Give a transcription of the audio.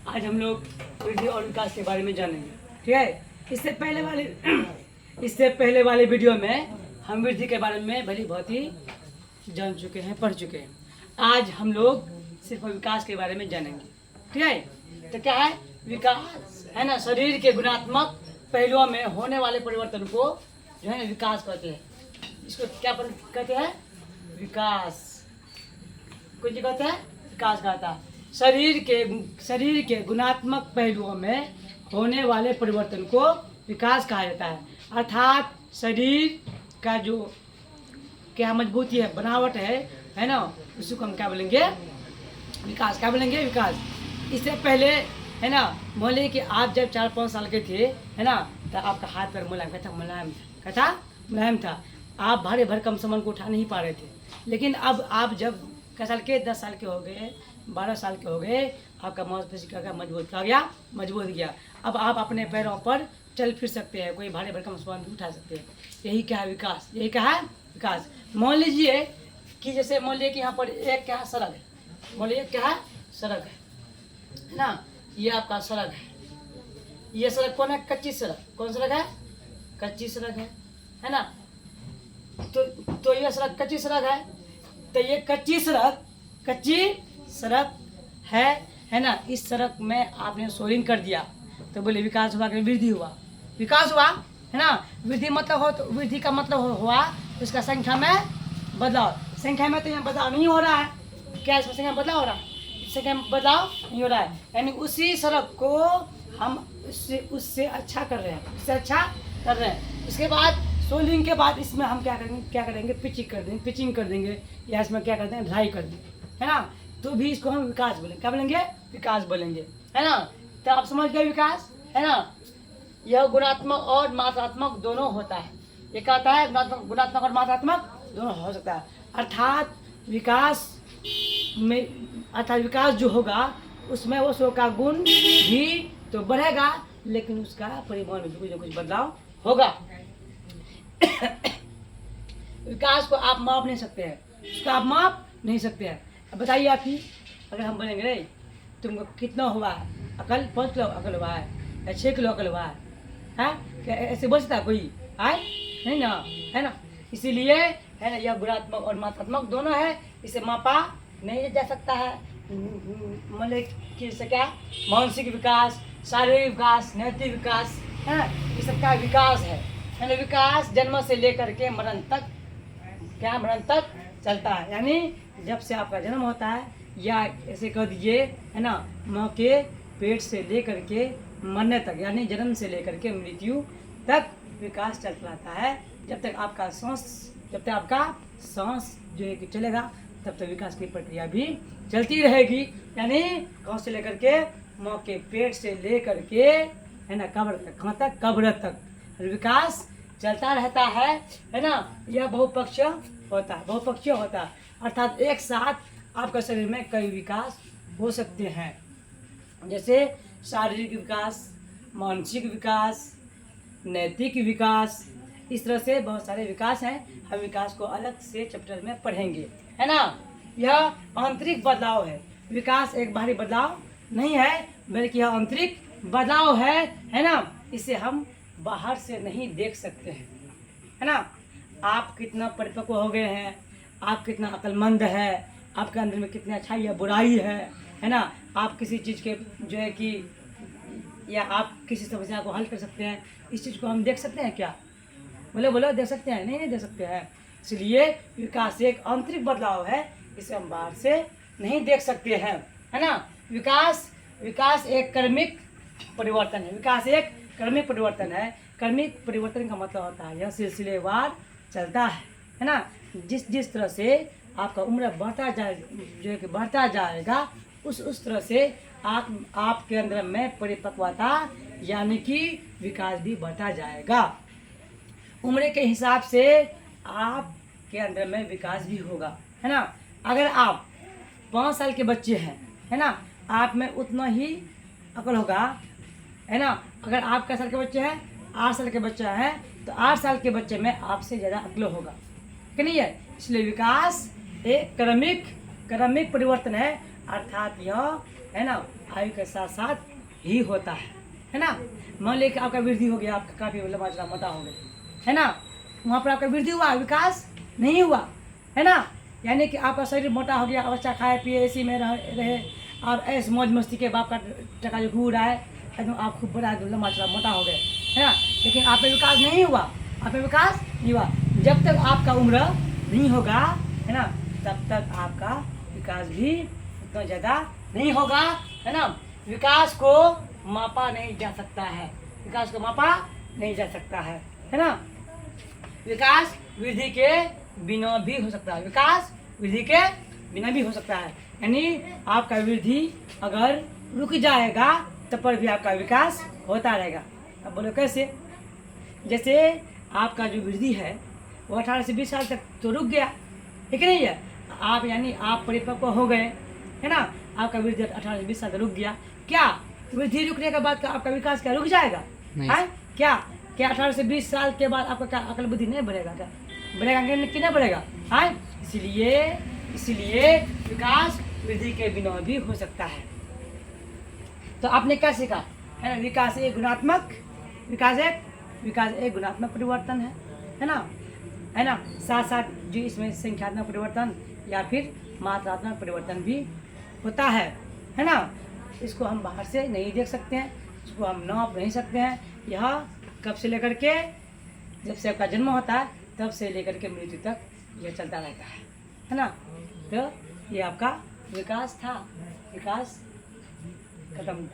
आज हम लोग वृद्धि और विकास के बारे में जानेंगे। ठीक है, इससे पहले वाले वीडियो में हम वृद्धि के बारे में भली बहुत ही जान चुके हैं, पढ़ चुके हैं। आज हम लोग सिर्फ विकास के बारे में जानेंगे। ठीक है, तो क्या है विकास? है ना, शरीर के गुणात्मक पहलुओं में होने वाले परिवर्तन को जो है ना विकास कहते हैं। इसको क्या कहते हैं? विकास। कुछ कहते हैं विकास कहता है। शरीर के गुणात्मक पहलुओं में होने वाले परिवर्तन को विकास कहा जाता है। अर्थात शरीर का जो क्या मजबूती है, बनावट है ना, उसको हम क्या बोलेंगे? विकास। क्या बोलेंगे? विकास। इससे पहले है ना, बोले कि आप जब 4-5 साल के थे, है ना, तो आपका हाथ पैर मुलायम था। आप भारी भरकम सामान को उठा नहीं पा रहे थे। लेकिन अब आप जब कै साल के 10 साल के हो गए, 12 साल के हो गए, आपका मांसपेशी का मजबूत गया। अब आप अपने पैरों पर चल फिर सकते हैं, कोई भारी भरकम सामान भी उठा सकते हैं। यही क्या है? विकास। यही क्या है? विकास। मान लीजिए कि जैसे मान लीजिए कि यहाँ पर एक क्या है? सड़क है। मान लीजिए क्या है? सड़क है ना, ये आपका सड़क है। ये सड़क कौन है? कच्ची सड़क। कौन सड़क है? कच्ची सड़क है ना। तो ये सड़क कच्ची सड़क है। तो ये कच्ची सड़क है ना। इस सड़क में आपने सोलिंग कर दिया तो बोले विकास हुआ कि वृद्धि हुआ? विकास हुआ, है ना। वृद्धि का मतलब हुआ उसका संख्या में बदलाव। संख्या में तो यहाँ बदलाव नहीं हो रहा है। क्या इसमें संख्या में बदलाव हो रहा है? संख्या में बदलाव नहीं हो रहा है, यानी उसी सड़क को हम उससे अच्छा कर रहे हैं, उसके बाद सोलिंग के बाद इसमें हम क्या करेंगे? पिचिंग कर देंगे या इसमें क्या करते हैं? ढलाई कर देंगे, है ना। तो भी इसको हम विकास बोलेंगे। क्या बोलेंगे? विकास बोलेंगे, है ना। तो आप समझ गए विकास, है ना। यह गुणात्मक और मात्रात्मक दोनों होता है। ये कहता है गुणात्मक और मात्रात्मक दोनों हो सकता है। अर्थात विकास जो होगा उसमें उसका का गुण भी तो बढ़ेगा, लेकिन उसका परिमाण में कुछ न कुछ बदलाव होगा। विकास को आप माप नहीं सकते हैं, उसको आप माप नहीं सकते हैं। अब बताइए आप ही, अगर हम बोलेंगे रे तुमको कितना हुआ है अकल? 5 किलो अकल हुआ है या 6 किलो अकल हुआ है? क्या ऐसे बोल सकता कोई? आए नहीं ना, है ना। इसीलिए है ना, यह गुणात्मक और मात्रात्मक दोनों है। इसे मापा नहीं जा सकता है। मतलब कि इससे क्या? मानसिक विकास, शारीरिक विकास, नैतिक विकास, है ना, ये सबका विकास है ना। विकास जन्म से लेकर के मरण तक चलता है। यानी जब से आपका जन्म होता है, या ऐसे कह दीजिए, है ना, माँ के पेट से लेकर के मरने तक, यानी जन्म से लेकर के मृत्यु तक विकास चलता रहता है। जब तक आपका सांस जो है कि चलेगा, तब तक विकास की प्रक्रिया भी चलती रहेगी। यानी कहाँ से लेकर के? माँ के पेट से लेकर के, है ना, कब्र तक। कहाँ तक? कब्र तक विकास चलता रहता है ना। यह बहुपक्षीय होता है। अर्थात एक साथ आपका शरीर में कई विकास हो सकते हैं, जैसे शारीरिक विकास, मानसिक विकास, नैतिक विकास। इस तरह से बहुत सारे विकास हैं। हम विकास को अलग से चैप्टर में पढ़ेंगे, है ना। यह आंतरिक बदलाव है। विकास एक बाहरी बदलाव नहीं है, बल्कि यह आंतरिक बदलाव है ना। इसे हम बाहर से नहीं देख सकते हैं, है ना। आप कितना परिपक्व हो गए हैं, आप कितना अक्लमंद है, आपके अंदर में कितनी अच्छाई या बुराई है ना। आप किसी चीज़ के जो है कि, या आप किसी समस्या को हल कर सकते हैं, इस चीज़ को हम देख सकते हैं क्या? बोलो देख सकते हैं? नहीं देख सकते हैं। इसलिए विकास एक आंतरिक बदलाव है, इसे हम बाहर से नहीं देख सकते हैं, है ना। विकास एक क्रमिक परिवर्तन है। क्रमिक परिवर्तन का मतलब होता है यह सिलसिलेवार चलता है ना। जिस तरह से आपका उम्र बढ़ता जाएगा, उस तरह से आपके अंदर में परिपक्वता यानी कि विकास भी बढ़ता जाएगा। उम्र के हिसाब से आपके अंदर में विकास भी होगा, है ना। अगर आप 5 साल के बच्चे हैं, है ना, आप में उतना ही अकल होगा, है ना। अगर आप कै साल के बच्चे हैं? 8 साल के बच्चा है, तो 8 साल के बच्चे में आपसे ज़्यादा अकल होगा कि नहीं है। इसलिए विकास एक क्रमिक परिवर्तन है। अर्थात यह है ना, आयु के साथ साथ ही होता है ना। मान लीजिए कि आपका वृद्धि हो गया, आपका काफ़ी लंबा चला मोटा हो गया, है ना, वहाँ पर आपका वृद्धि हुआ, विकास नहीं हुआ, है ना। यानी कि आपका शरीर मोटा हो गया, बच्चा खाए पिए इसी में रहे और ऐसे मौज मस्ती के बाप का टका जो घूर आए, एकदम आप खूब बड़ा लंबा चला मोटा हो गए, है ना, लेकिन आप में विकास नहीं हुआ, आप में विकास नहीं हुआ। जब तक आपका उम्र नहीं होगा, है ना, तब तक आपका विकास भी उतना ज़्यादा नहीं होगा, है ना। विकास को मापा नहीं जा सकता है, विकास को मापा नहीं जा सकता है ना। विकास वृद्धि के बिना भी हो सकता है, विकास वृद्धि के बिना भी हो सकता है। यानी आपका वृद्धि अगर रुक जाएगा तब पर भी आपका विकास होता रहेगा। अब बोलो कैसे? जैसे आपका जो वृद्धि है वो 18 से 20 साल तक तो रुक गया, ठीक नहीं है। आप यानी आप परिपक्व हो गए, है ना, आपका वृद्धि 18 से 20 साल तक रुक गया। क्या वृद्धि रुकने के बाद का आपका विकास क्या रुक जाएगा? है क्या? क्या 18 से 20 साल के बाद आपका क्या अकल बुद्धि नहीं बढ़ेगा? क्या बढ़ेगा कि नहीं बढ़ेगा? है इसीलिए विकास वृद्धि के बिना भी हो सकता है। तो आपने क्या सीखा, है ना, विकास एक गुणात्मक परिवर्तन है ना, साथ साथ जो इसमें संख्यात्मक परिवर्तन या फिर मात्रात्मक परिवर्तन भी होता है ना। इसको हम बाहर से नहीं देख सकते हैं, इसको हम नाप नहीं सकते हैं। यह कब से लेकर के, जब से आपका जन्म होता है तब से लेकर के मृत्यु तक यह चलता रहता है ना। तो ये आपका विकास था, विकास खत्म।